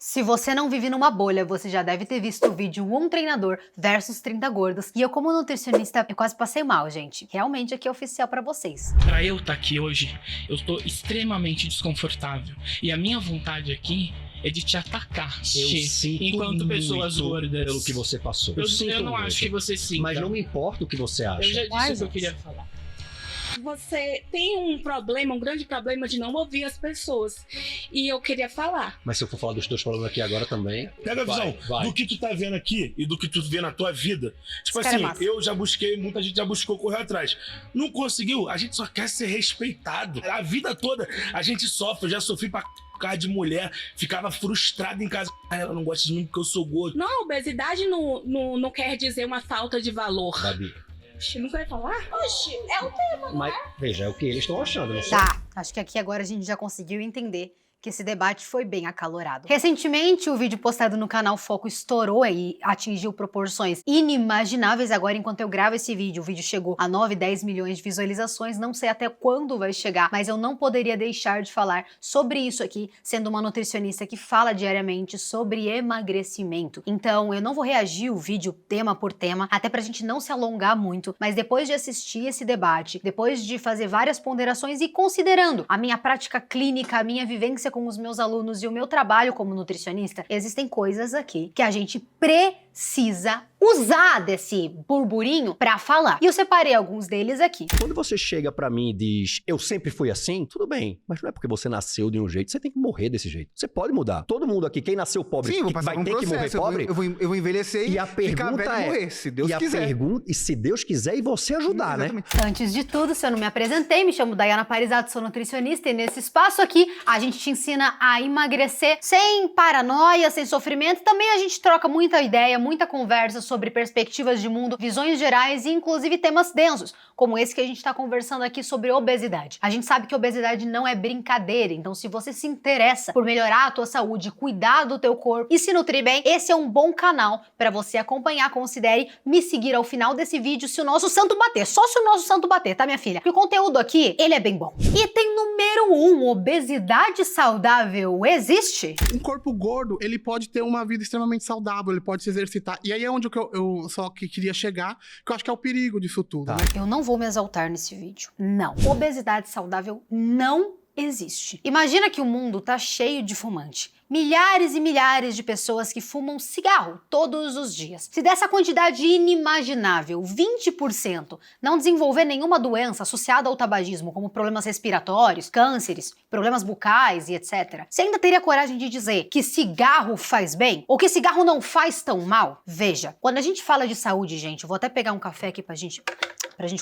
Se você não vive numa bolha, você já deve ter visto o vídeo Um Treinador versus 30 Gordos. E eu, como nutricionista, eu quase passei mal, gente. Realmente aqui é oficial pra vocês. Pra eu estar aqui hoje, eu tô extremamente desconfortável. E a minha vontade aqui é de te atacar. Eu sinto enquanto pessoas muito gordas. pelo que você passou. Eu não acho que você sinta. Mas não me importa o que você acha. Eu já disse o que eu queria falar. Você tem um problema, um grande problema de não ouvir as pessoas. E eu queria falar. Mas se eu for falar dos teus problemas aqui agora também... Pega a visão do que tu tá vendo aqui e do que tu vê na tua vida. Tipo Esse cara assim, é massa. eu já busquei, muita gente já buscou correr atrás. Não conseguiu, a gente só quer ser respeitado. A vida toda a gente sofre, eu já sofri pra cara de mulher, ficava frustrado em casa. Ela não gosta de mim porque eu sou gordo. Não, obesidade não quer dizer uma falta de valor. Babi. Oxi, não vai falar? Oxi, é o tema. Mas veja, é o que eles estão achando, não sei. Tá, acho que aqui agora a gente já conseguiu entender que esse debate foi bem acalorado. Recentemente, o vídeo postado no canal Foco estourou e atingiu proporções inimagináveis. Agora, enquanto eu gravo esse vídeo, o vídeo chegou a 9, 10 milhões de visualizações. Não sei até quando vai chegar, mas eu não poderia deixar de falar sobre isso aqui, sendo uma nutricionista que fala diariamente sobre emagrecimento. Então, eu não vou reagir o vídeo tema por tema, até pra gente não se alongar muito, mas depois de assistir esse debate, depois de fazer várias ponderações e considerando a minha prática clínica, a minha vivência com os meus alunos e o meu trabalho como nutricionista, existem coisas aqui que a gente precisa usar desse burburinho pra falar. E eu separei alguns deles aqui. Quando você chega pra mim e diz, eu sempre fui assim, tudo bem. Mas não é porque você nasceu de um jeito, você tem que morrer desse jeito. Você pode mudar. Todo mundo aqui, quem nasceu pobre, Sim, vou que passar vai por um ter que morrer processo. pobre. Eu vou envelhecer E a ficar pergunta velho e é, morrer, se Deus quiser. E se Deus quiser e você ajudar, né? Exatamente. Antes de tudo, se eu não me apresentei, me chamo Dayana Parizato, sou nutricionista e nesse espaço aqui a gente te ensina a emagrecer sem paranoia, sem sofrimento. Também a gente troca muita ideia, muita conversa sobre perspectivas de mundo, visões gerais e inclusive temas densos, como esse que a gente tá conversando aqui sobre obesidade. A gente sabe que obesidade não é brincadeira, então se você se interessa por melhorar a tua saúde, cuidar do teu corpo e se nutrir bem, esse é um bom canal para você acompanhar. Considere me seguir ao final desse vídeo se o nosso santo bater, só se o nosso santo bater, tá, minha filha? Porque o conteúdo aqui, ele é bem bom. Item número 1, obesidade saudável existe? Um corpo gordo, ele pode ter uma vida extremamente saudável, ele pode se exercitar. E aí é onde eu só que queria chegar, que eu acho que é o perigo disso tudo, Tá. né? Eu não vou me exaltar nesse vídeo. Não. Obesidade saudável não existe. Imagina que o mundo tá cheio de fumante. Milhares e milhares de pessoas que fumam cigarro todos os dias. Se dessa quantidade inimaginável, 20% não desenvolver nenhuma doença associada ao tabagismo, como problemas respiratórios, cânceres, problemas bucais e etc., você ainda teria coragem de dizer que cigarro faz bem? Ou que cigarro não faz tão mal? Veja, quando a gente fala de saúde, gente, eu vou até pegar um café aqui pra gente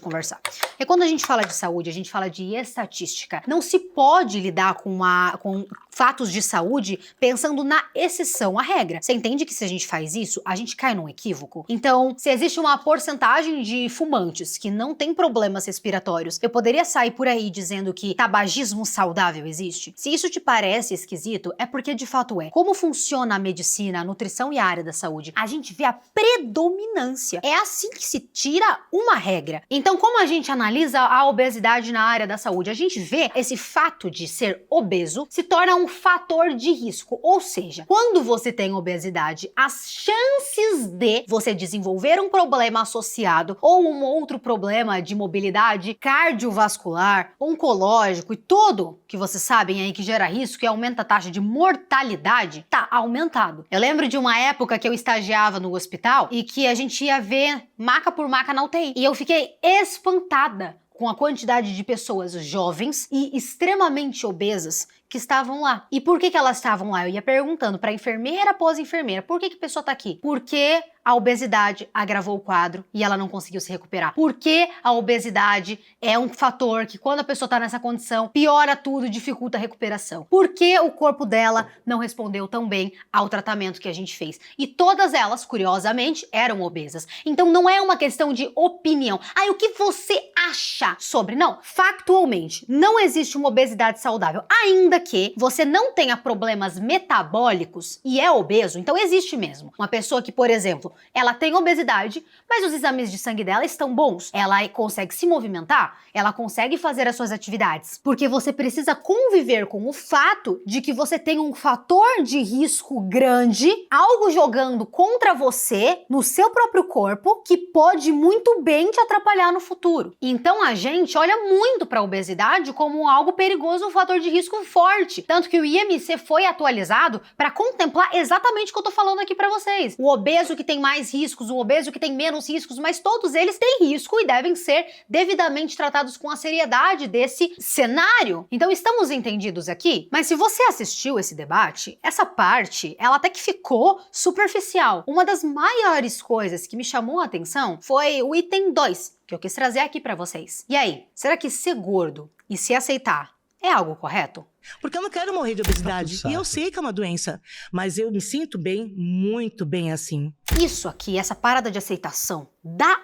conversar. E quando a gente fala de saúde, a gente fala de estatística. Não se pode lidar com fatos de saúde pensando na exceção à regra. Você entende que se a gente faz isso, a gente cai num equívoco? Então, se existe uma porcentagem de fumantes que não tem problemas respiratórios, eu poderia sair por aí dizendo que tabagismo saudável existe? Se isso te parece esquisito, é porque de fato é. Como funciona a medicina, a nutrição e a área da saúde? A gente vê a predominância. É assim que se tira uma regra. Então, como a gente analisa a obesidade na área da saúde? A gente vê esse fato de ser obeso se torna um fator de risco. Ou seja, quando você tem obesidade, as chances de você desenvolver um problema associado ou um outro problema de mobilidade cardiovascular, oncológico e tudo que vocês sabem aí que gera risco e aumenta a taxa de mortalidade, tá aumentado. Eu lembro de uma época que eu estagiava no hospital e que a gente ia ver maca por maca na UTI. E eu fiquei espantada com a quantidade de pessoas jovens e extremamente obesas que estavam lá. E por que elas estavam lá? Eu ia perguntando para enfermeira após enfermeira, por que a pessoa tá aqui? Porque a obesidade agravou o quadro e ela não conseguiu se recuperar. Porque a obesidade é um fator que quando a pessoa tá nessa condição, piora tudo, dificulta a recuperação. Porque o corpo dela não respondeu tão bem ao tratamento que a gente fez. E todas elas, curiosamente, eram obesas. Então não é uma questão de opinião. O que você acha sobre? Não, factualmente, não existe uma obesidade saudável. Ainda Ainda que você não tenha problemas metabólicos e é obeso, então existe mesmo. Uma pessoa que, por exemplo, ela tem obesidade, mas os exames de sangue dela estão bons. Ela consegue se movimentar, ela consegue fazer as suas atividades. Porque você precisa conviver com o fato de que você tem um fator de risco grande, algo jogando contra você, no seu próprio corpo, que pode muito bem te atrapalhar no futuro. Então a gente olha muito para a obesidade como algo perigoso, um fator de risco forte. Tanto que o IMC foi atualizado para contemplar exatamente o que eu tô falando aqui para vocês. O obeso que tem mais riscos, o obeso que tem menos riscos, mas todos eles têm risco e devem ser devidamente tratados com a seriedade desse cenário. Então estamos entendidos aqui? Mas se você assistiu esse debate, essa parte, ela até que ficou superficial. Uma das maiores coisas que me chamou a atenção foi o item 2, que eu quis trazer aqui pra vocês. E aí, será que ser gordo e se aceitar é algo correto? Porque eu não quero morrer de obesidade. Tá E eu sei que é uma doença, mas eu me sinto bem, muito bem assim. Isso aqui, essa parada de aceitação, dá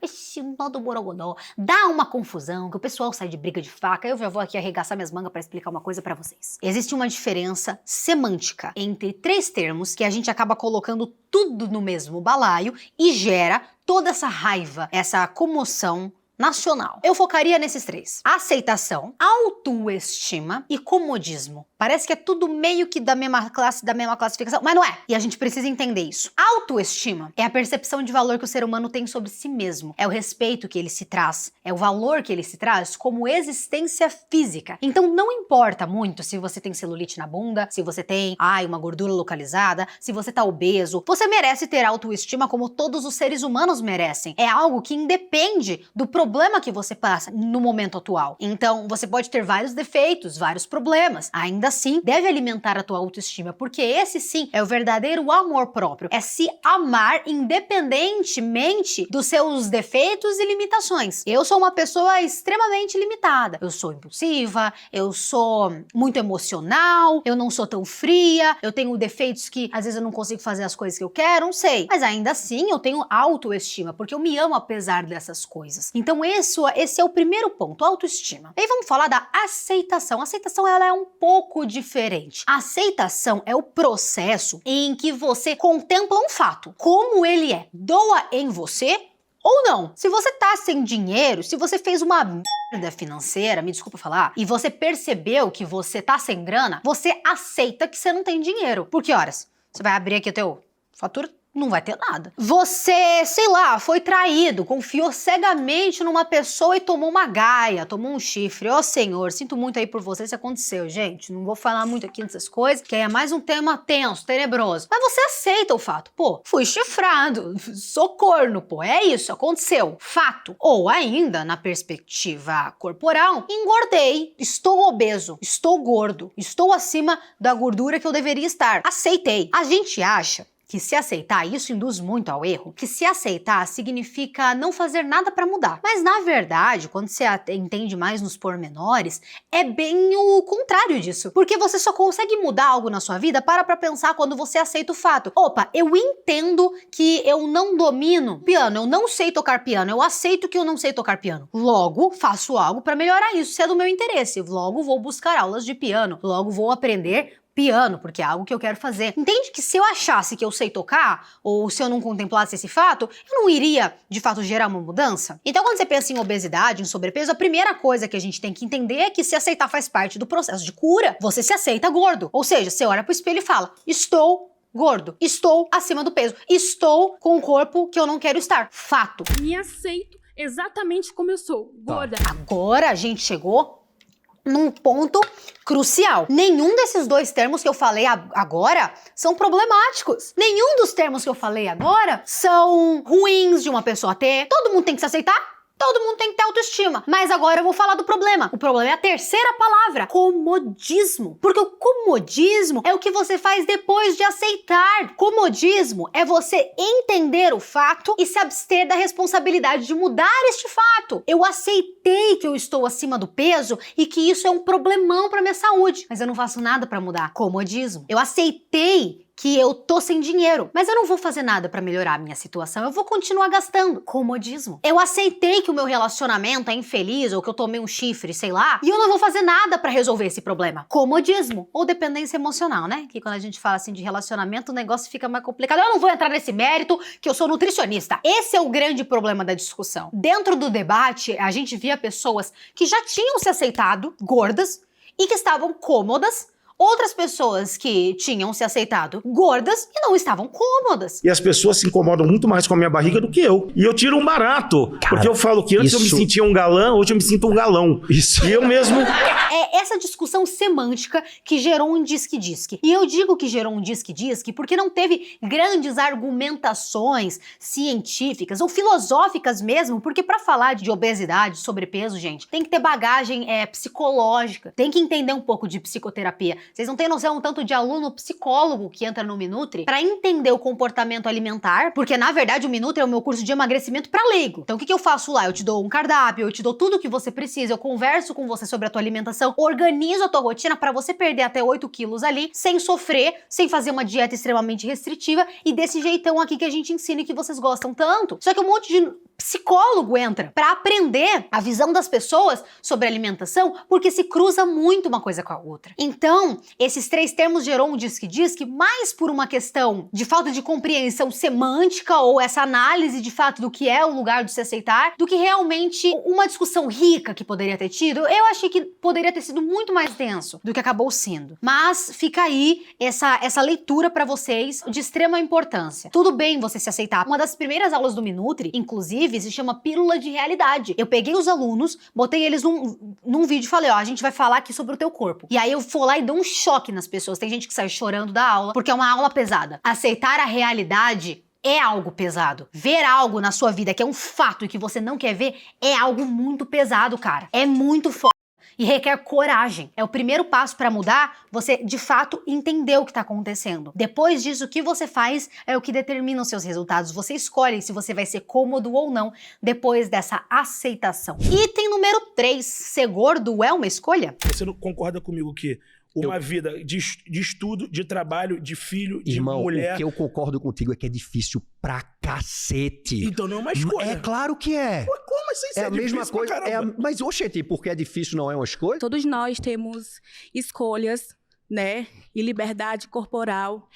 esse nó do borogodó, dá uma confusão, que o pessoal sai de briga de faca. Eu já vou aqui arregaçar minhas mangas para explicar uma coisa para vocês. Existe uma diferença semântica entre 3 termos que a gente acaba colocando tudo no mesmo balaio e gera toda essa raiva, essa comoção nacional. Eu focaria nesses 3. Aceitação, autoestima e comodismo. Parece que é tudo meio que da mesma classe, da mesma classificação, mas não é. E a gente precisa entender isso. Autoestima é a percepção de valor que o ser humano tem sobre si mesmo. É o respeito que ele se traz. É o valor que ele se traz como existência física. Então não importa muito se você tem celulite na bunda, se você tem, uma gordura localizada, se você tá obeso. Você merece ter autoestima como todos os seres humanos merecem. É algo que independe do problema que você passa no momento atual. Então você pode ter vários defeitos, vários problemas. Ainda assim, deve alimentar a tua autoestima, porque esse sim é o verdadeiro amor próprio. É se amar independentemente dos seus defeitos e limitações. Eu sou uma pessoa extremamente limitada. Eu sou impulsiva, eu sou muito emocional, eu não sou tão fria, eu tenho defeitos que às vezes eu não consigo fazer as coisas que eu quero, não sei. Mas ainda assim eu tenho autoestima, porque eu me amo apesar dessas coisas. Então esse é o primeiro ponto, autoestima. E aí vamos falar da aceitação. A aceitação ela é um pouco diferente. A aceitação é o processo em que você contempla um fato, como ele é. Doa em você ou não. Se você tá sem dinheiro, se você fez uma merda financeira, me desculpa falar, e você percebeu que você tá sem grana, você aceita que você não tem dinheiro. Por que horas? Você vai abrir aqui o teu fatura? Não vai ter nada. Você, sei lá, foi traído, confiou cegamente numa pessoa e tomou uma gaia, tomou um chifre. Ó, Senhor, sinto muito aí por você se aconteceu, gente. Não vou falar muito aqui dessas coisas, que aí é mais um tema tenso, tenebroso. Mas você aceita o fato. Pô, fui chifrado, sou corno, pô, é isso, aconteceu. Fato. Ou ainda, na perspectiva corporal, engordei, estou obeso, estou gordo, estou acima da gordura que eu deveria estar. Aceitei. A gente acha que se aceitar, isso induz muito ao erro, que se aceitar significa não fazer nada para mudar. Mas na verdade, quando você entende mais nos pormenores, é bem o contrário disso. Porque você só consegue mudar algo na sua vida, para pra pensar quando você aceita o fato. Opa, eu entendo que eu não domino piano, eu não sei tocar piano, eu aceito que eu não sei tocar piano. Logo, faço algo para melhorar isso, se é do meu interesse. Logo, vou buscar aulas de piano, logo vou aprender piano, porque é algo que eu quero fazer. Entende que se eu achasse que eu sei tocar, ou se eu não contemplasse esse fato, eu não iria, de fato, gerar uma mudança? Então, quando você pensa em obesidade, em sobrepeso, a primeira coisa que a gente tem que entender é que se aceitar faz parte do processo de cura. Você se aceita gordo. Ou seja, você olha pro espelho e fala, estou gordo, estou acima do peso, estou com um corpo que eu não quero estar. Fato. Me aceito exatamente como eu sou, gorda. Agora a gente chegou num ponto crucial. Nenhum desses 2 termos que eu falei agora são problemáticos. Nenhum dos termos que eu falei agora são ruins de uma pessoa ter. Todo mundo tem que se aceitar. Todo mundo tem que ter autoestima. Mas agora eu vou falar do problema. O problema é a terceira palavra, comodismo. Porque o comodismo é o que você faz depois de aceitar. Comodismo é você entender o fato e se abster da responsabilidade de mudar este fato. Eu aceitei que eu estou acima do peso e que isso é um problemão para minha saúde, mas eu não faço nada para mudar. Comodismo. Eu aceitei que eu tô sem dinheiro, mas eu não vou fazer nada pra melhorar a minha situação, eu vou continuar gastando. Comodismo. Eu aceitei que o meu relacionamento é infeliz ou que eu tomei um chifre, sei lá, e eu não vou fazer nada pra resolver esse problema. Comodismo. Ou dependência emocional, né? Que quando a gente fala assim de relacionamento, o negócio fica mais complicado. Eu não vou entrar nesse mérito, que eu sou nutricionista. Esse é o grande problema da discussão. Dentro do debate, a gente via pessoas que já tinham se aceitado gordas e que estavam cômodas, outras pessoas que tinham se aceitado gordas e não estavam cômodas. E as pessoas se incomodam muito mais com a minha barriga do que eu. E eu tiro um barato. Cara, porque eu falo que antes eu me sentia um galã, hoje eu me sinto um galão. Isso. E eu mesmo... É essa discussão semântica que gerou um disque-disque. E eu digo que gerou um disque-disque porque não teve grandes argumentações científicas ou filosóficas mesmo, porque pra falar de obesidade, sobrepeso, gente, tem que ter bagagem psicológica, tem que entender um pouco de psicoterapia. Vocês não têm noção tanto de aluno psicólogo que entra no Minutri pra entender o comportamento alimentar, porque na verdade o Minutri é o meu curso de emagrecimento pra leigo. Então o que eu faço lá? Eu te dou um cardápio, eu te dou tudo o que você precisa, eu converso com você sobre a tua alimentação, organizo a tua rotina pra você perder até 8 quilos ali, sem sofrer, sem fazer uma dieta extremamente restritiva e desse jeitão aqui que a gente ensina e que vocês gostam tanto. Só que um monte de psicólogo entra pra aprender a visão das pessoas sobre alimentação, porque se cruza muito uma coisa com a outra. Então, esses 3 termos gerou um disque-disque mais por uma questão de falta de compreensão semântica ou essa análise de fato do que é o lugar de se aceitar, do que realmente uma discussão rica que poderia ter tido. Eu achei que poderia ter sido muito mais denso do que acabou sendo. Mas fica aí essa leitura pra vocês de extrema importância. Tudo bem você se aceitar. Uma das primeiras aulas do Minutri, inclusive, se chama Pílula de Realidade. Eu peguei os alunos, botei eles num vídeo e falei, ó, a gente vai falar aqui sobre o teu corpo. E aí eu vou lá e dou um choque nas pessoas. Tem gente que sai chorando da aula, porque é uma aula pesada. Aceitar a realidade é algo pesado. Ver algo na sua vida que é um fato e que você não quer ver é algo muito pesado, cara. É muito foda. E requer coragem. É o primeiro passo para mudar, você de fato entender o que tá acontecendo. Depois disso, o que você faz é o que determina os seus resultados. Você escolhe se você vai ser cômodo ou não depois dessa aceitação. Item número 3. Ser gordo é uma escolha? Você não concorda comigo que uma vida de estudo, de trabalho, de filho, de Irmão, mulher... o que eu concordo contigo é que é difícil pra cacete. Então não é uma escolha. É claro que é. Pô, como assim? Isso É a mesma difícil pra coisa. caramba. Mas, oxente, porque é difícil não é uma escolha? Todos nós temos escolhas, né? E liberdade corporal.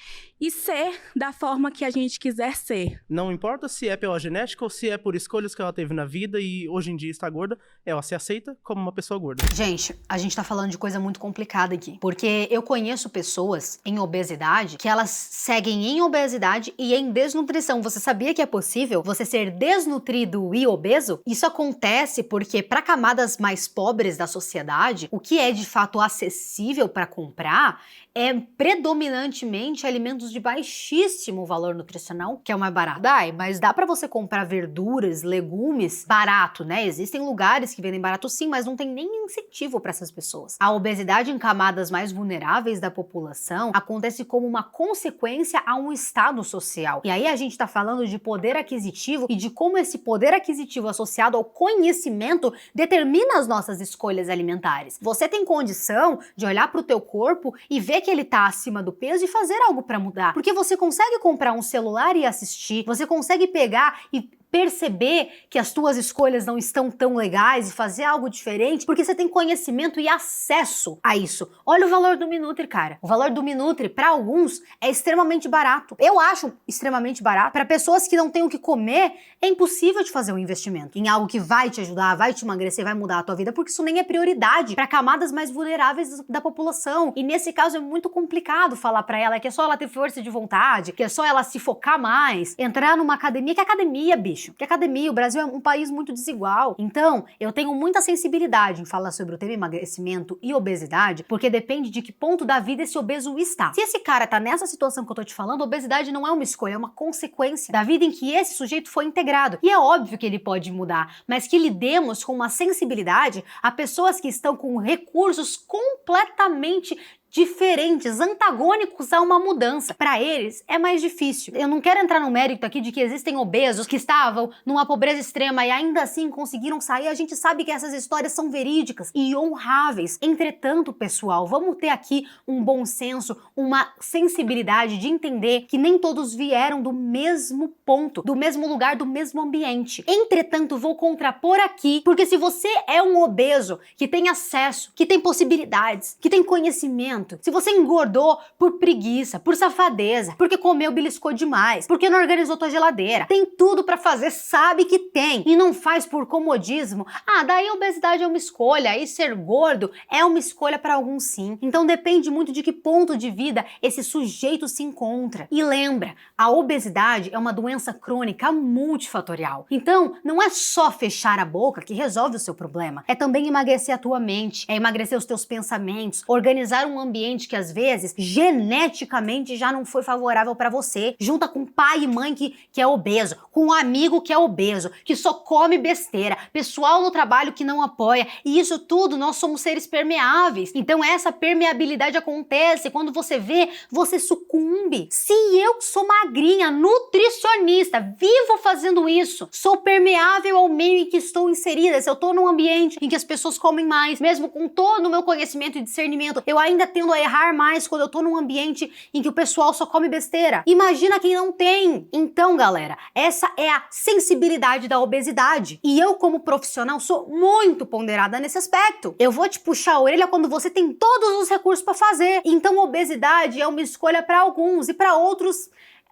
E ser da forma que a gente quiser ser. Não importa se é pela genética ou se é por escolhas que ela teve na vida e hoje em dia está gorda, ela se aceita como uma pessoa gorda. Gente, a gente tá falando de coisa muito complicada aqui. Porque eu conheço pessoas em obesidade que elas seguem em obesidade e em desnutrição. Você sabia que é possível você ser desnutrido e obeso? Isso acontece porque para camadas mais pobres da sociedade, o que é de fato acessível para comprar é predominantemente alimentos de baixíssimo valor nutricional, que é o mais barato. Mas dá pra você comprar verduras, legumes barato, né? Existem lugares que vendem barato sim, mas não tem nem incentivo para essas pessoas. A obesidade em camadas mais vulneráveis da população acontece como uma consequência a um estado social. E aí a gente tá falando de poder aquisitivo e de como esse poder aquisitivo associado ao conhecimento determina as nossas escolhas alimentares. Você tem condição de olhar pro teu corpo e ver que ele tá acima do peso e fazer algo pra mudar. Porque você consegue comprar um celular e assistir, você consegue pegar e perceber que as tuas escolhas não estão tão legais e fazer algo diferente, porque você tem conhecimento e acesso a isso. Olha o valor do Minutri, cara. O valor do Minutri, para alguns, é extremamente barato. Eu acho extremamente barato. Para pessoas que não têm o que comer, é impossível de fazer um investimento em algo que vai te ajudar, vai te emagrecer, vai mudar a tua vida, porque isso nem é prioridade para camadas mais vulneráveis da população. E nesse caso é muito complicado falar para ela que é só ela ter força de vontade, que é só ela se focar mais, entrar numa academia, que é academia, bicho. Que academia, o Brasil é um país muito desigual. Então, eu tenho muita sensibilidade em falar sobre o tema emagrecimento e obesidade, porque depende de que ponto da vida esse obeso está. Se esse cara tá nessa situação que eu tô te falando, a obesidade não é uma escolha, é uma consequência da vida em que esse sujeito foi integrado. E é óbvio que ele pode mudar, mas que lidemos com uma sensibilidade a pessoas que estão com recursos completamente diferentes, antagônicos a uma mudança. Para eles é mais difícil. Eu não quero entrar no mérito aqui de que existem obesos que estavam numa pobreza extrema e ainda assim conseguiram sair. A gente sabe que essas histórias são verídicas e honráveis. Entretanto, pessoal, vamos ter aqui um bom senso, uma sensibilidade de entender que nem todos vieram do mesmo ponto, do mesmo lugar, do mesmo ambiente. Entretanto, vou contrapor aqui, porque se você é um obeso que tem acesso, que tem possibilidades, que tem conhecimento, se você engordou por preguiça, por safadeza, porque comeu, beliscou demais, porque não organizou tua geladeira, tem tudo pra fazer, sabe que tem, e não faz por comodismo, daí a obesidade é uma escolha, e ser gordo é uma escolha para alguns sim. Então depende muito de que ponto de vida esse sujeito se encontra. E lembra, a obesidade é uma doença crônica multifatorial. Então, não é só fechar a boca que resolve o seu problema, é também emagrecer a tua mente, é emagrecer os teus pensamentos, organizar um ambiente que às vezes geneticamente já não foi favorável para você, junta com pai e mãe que é obeso, com um amigo que é obeso, que só come besteira, pessoal no trabalho que não apoia, e isso tudo nós somos seres permeáveis. Então essa permeabilidade acontece quando você vê, você sucumbe. Se eu sou magrinha, nutricionista, vivo fazendo isso, sou permeável ao meio em que estou inserida, se eu tô num ambiente em que as pessoas comem mais, mesmo com todo o meu conhecimento e discernimento, eu ainda tendo a errar mais quando eu tô num ambiente em que o pessoal só come besteira. Imagina quem não tem. Então, galera, essa é a sensibilidade da obesidade. E eu, como profissional, sou muito ponderada nesse aspecto. Eu vou te puxar a orelha quando você tem todos os recursos para fazer. Então, obesidade é uma escolha para alguns e para outros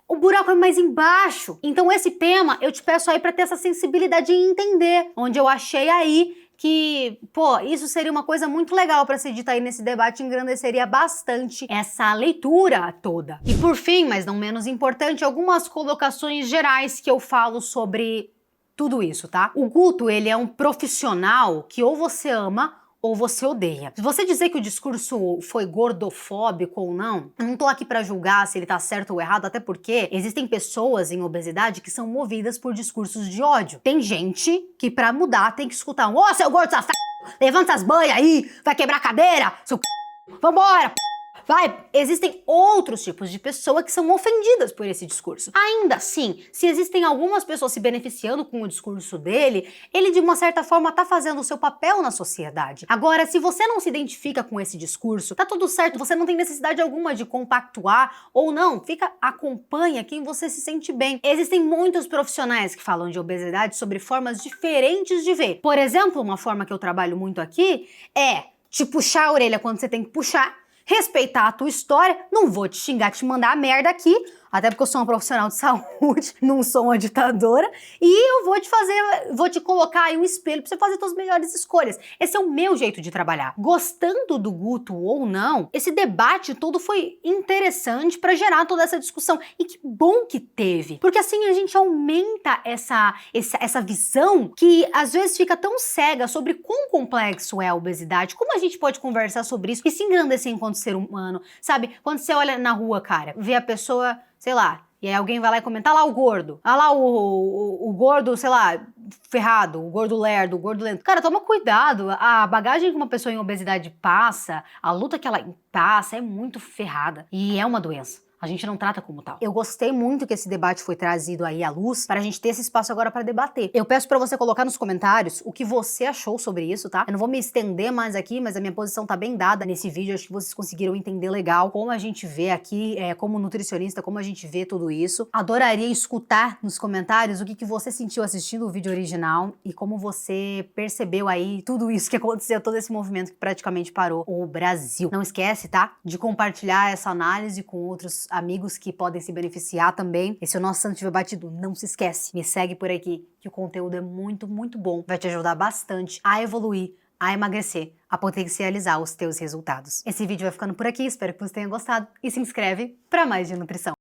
o buraco é mais embaixo. Então, esse tema eu te peço aí para ter essa sensibilidade e entender onde eu achei aí que, isso seria uma coisa muito legal para ser dita aí nesse debate, engrandeceria bastante essa leitura toda. E por fim, mas não menos importante, algumas colocações gerais que eu falo sobre tudo isso, tá? O Guto, ele é um profissional que ou você ama ou você odeia. Se você dizer que o discurso foi gordofóbico ou não, eu não tô aqui pra julgar se ele tá certo ou errado, até porque existem pessoas em obesidade que são movidas por discursos de ódio. Tem gente que pra mudar tem que escutar ô, seu gordo safado, levanta as banhas aí, vai quebrar a cadeira, seu vambora, vai! Existem outros tipos de pessoa que são ofendidas por esse discurso. Ainda assim, se existem algumas pessoas se beneficiando com o discurso dele, ele de uma certa forma tá fazendo o seu papel na sociedade. Agora, se você não se identifica com esse discurso, tá tudo certo, você não tem necessidade alguma de compactuar ou não, acompanha quem você se sente bem. Existem muitos profissionais que falam de obesidade sobre formas diferentes de ver. Por exemplo, uma forma que eu trabalho muito aqui é te puxar a orelha quando você tem que puxar, respeitar a tua história, não vou te xingar, te mandar a merda aqui, até porque eu sou uma profissional de saúde, não sou uma ditadora, e eu vou te colocar aí um espelho pra você fazer suas melhores escolhas. Esse é o meu jeito de trabalhar. Gostando do Guto ou não, esse debate todo foi interessante pra gerar toda essa discussão. E que bom que teve, porque assim a gente aumenta essa visão que às vezes fica tão cega sobre quão complexo é a obesidade, como a gente pode conversar sobre isso e se engrandecer enquanto ser humano, sabe? Quando você olha na rua, cara, vê a pessoa, sei lá, e aí alguém vai lá e comenta, lá o gordo, lá o gordo, sei lá, ferrado, o gordo lerdo, o gordo lento. Cara, toma cuidado, a bagagem que uma pessoa em obesidade passa, a luta que ela passa é muito ferrada e é uma doença. A gente não trata como tal. Eu gostei muito que esse debate foi trazido aí à luz para a gente ter esse espaço agora para debater. Eu peço para você colocar nos comentários o que você achou sobre isso, tá? Eu não vou me estender mais aqui, mas a minha posição tá bem dada nesse vídeo. Acho que vocês conseguiram entender legal como a gente vê aqui, como nutricionista, como a gente vê tudo isso. Adoraria escutar nos comentários o que você sentiu assistindo o vídeo original e como você percebeu aí tudo isso que aconteceu, todo esse movimento que praticamente parou o Brasil. Não esquece, tá? De compartilhar essa análise com outros amigos que podem se beneficiar também. Esse é o nosso Santo Tiver Batido. Não se esquece, me segue por aqui, que o conteúdo é muito, muito bom. Vai te ajudar bastante a evoluir, a emagrecer, a potencializar os teus resultados. Esse vídeo vai ficando por aqui, espero que você tenha gostado e se inscreve para mais de nutrição.